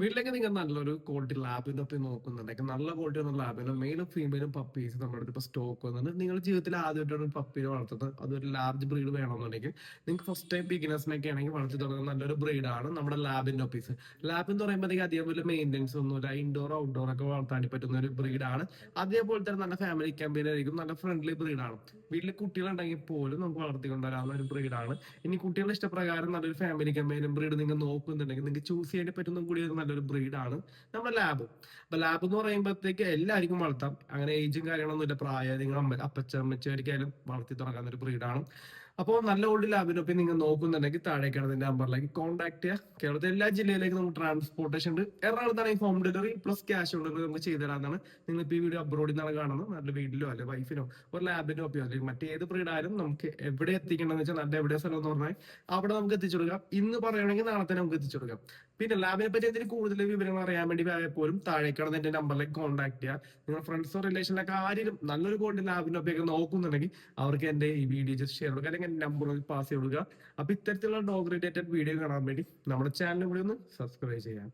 വീട്ടിലേക്ക് നിങ്ങൾ നല്ലൊരു ക്വാളിറ്റി ലാബിന്റെ ഒപ്പം നോക്കുന്നുണ്ടെങ്കിൽ നല്ല ക്വാളിറ്റി ഉള്ള ലാബിനും മെയിലും ഫീമെയിലും പപ്പീസ് നമ്മുടെ അടുത്ത് ഇപ്പോൾ സ്റ്റോക്ക് വന്നിട്ട് നിങ്ങൾ ജീവിതത്തിൽ ആദ്യമായിട്ടാണ് ഒരു പപ്പീനെ വളർത്തുന്നത് അതൊരു ലാർജ് ബ്രീഡ് വേണമെന്നുണ്ടെങ്കിൽ നിങ്ങൾക്ക് ഫസ്റ്റ് ടൈം ബിഗിനേഴ്സിനൊക്കെ ആണെങ്കിൽ വളർത്തി തുടങ്ങുന്ന നല്ലൊരു ബ്രീഡാണ് നമ്മുടെ ലാബിന്റെ ഒപ്പീസ്. ലാബ് എന്ന് പറയുമ്പോഴത്തേക്ക് അധികം വലിയ മെയിൻ്റെനൻസ് ഒന്നുമില്ല, ഇൻഡോർ ഔട്ട്ഡോർ ഒക്കെ വളർത്താൻ പറ്റുന്ന ഒരു ബ്രീഡാണ്. അതേപോലെ തന്നെ നല്ല ഫാമിലി ക്യാമ്പയിൻ ആയിരിക്കും, നല്ല ഫ്രണ്ട്ലി ബ്രീഡാണ്. വീട്ടിൽ കുട്ടികളുണ്ടെങ്കിൽ പോലും നമുക്ക് വളർത്തിക്കൊണ്ടുവരാവുന്ന ഒരു ബ്രീഡാണ്. ഇനി കുട്ടികളുടെ ഇഷ്ടപ്രകാരം നല്ലൊരു ഫാമിലി ക്യാമ്പയിനും ബ്രീഡ് നിങ്ങൾ നോക്കുന്നുണ്ടെങ്കിൽ നിങ്ങൾക്ക് ചൂസ് ചെയ്യാൻ പറ്റുന്ന കൂടി ഒരു നല്ലൊരു ബ്രീഡാണ് നമ്മുടെ ലാബ്. അപ്പൊ ലാബ് എന്ന് പറയുമ്പോഴത്തേക്ക് എല്ലാവർക്കും വളർത്താം, അങ്ങനെ ഏജും കാര്യങ്ങളൊന്നും ഇല്ല. പ്രായം നിങ്ങൾ അപ്പച്ചമ്മച്ചായിരിക്കായാലും വളർത്തി തുടങ്ങാവുന്ന ഒരു ബ്രീഡാണ്. അപ്പോൾ നല്ല ഓൾഡ് ലാബിനൊപ്പം നിങ്ങൾ നോക്കുന്നുണ്ടെങ്കിൽ താഴേക്കാണ് അതിന്റെ നമ്പറിലേക്ക് കോൺടാക്ട് ചെയ്യുക. കേരളത്തിലെ എല്ലാ ജില്ലയിലേക്കും നമുക്ക് ട്രാൻസ്പോർട്ടേഷൻ ഉണ്ട്. എറണാകുളത്താണെങ്കിൽ home delivery plus cash on delivery നമുക്ക് ചെയ്തു തരാമെന്നാണ്. നിങ്ങൾ ഇപ്പോൾ ഈ വീഡിയോ അബ്രോഡിൽ നിന്നാണ് കാണുന്നത്, നല്ല വീട്ടിലോ അല്ലെ വൈഫിനോ ഒരു ലാബിനോ ഒപ്പിയോ അല്ലെങ്കിൽ മറ്റേത് ബ്രീഡായാലും നമുക്ക് എവിടെ എത്തിക്കണമെന്ന് വെച്ചാൽ നല്ല എവിടെ സ്ഥലം എന്ന് പറഞ്ഞാൽ അവിടെ നമുക്ക് എത്തിച്ചു കൊടുക്കാം. ഇന്ന് പറയുകയാണെങ്കിൽ നാളെ തന്നെ നമുക്ക് എത്തിച്ചു കൊടുക്കാം. പിന്നെ ലാബിനെ പറ്റി എന്തെങ്കിലും കൂടുതൽ വിവരങ്ങൾ അറിയാൻ വേണ്ടി പോലും താഴേക്കാണ് എന്റെ നമ്പറിലേക്ക് കോൺടാക്ട് ചെയ്യുക. നിങ്ങൾ ഫ്രണ്ട്സോ റിലേഷനിലൊക്കെ ആരെങ്കിലും നല്ലൊരു കോണ്ടി ലാബിനൊക്കെ നോക്കുന്നുണ്ടെങ്കിൽ അവർക്ക് എന്റെ ഈ വീഡിയോ ജസ്റ്റ് ഷെയർ കൊടുക്കുക, അല്ലെങ്കിൽ നമ്പർ പാസ് ചെയ്ത് കൊടുക്കുക. അപ്പൊ ഇത്തരത്തിലുള്ള ഡോഗ് റിലേറ്റഡ് വീഡിയോ കാണാൻ വേണ്ടി നമ്മുടെ ചാനൽ കൂടി ഒന്ന് സബ്സ്ക്രൈബ് ചെയ്യാം.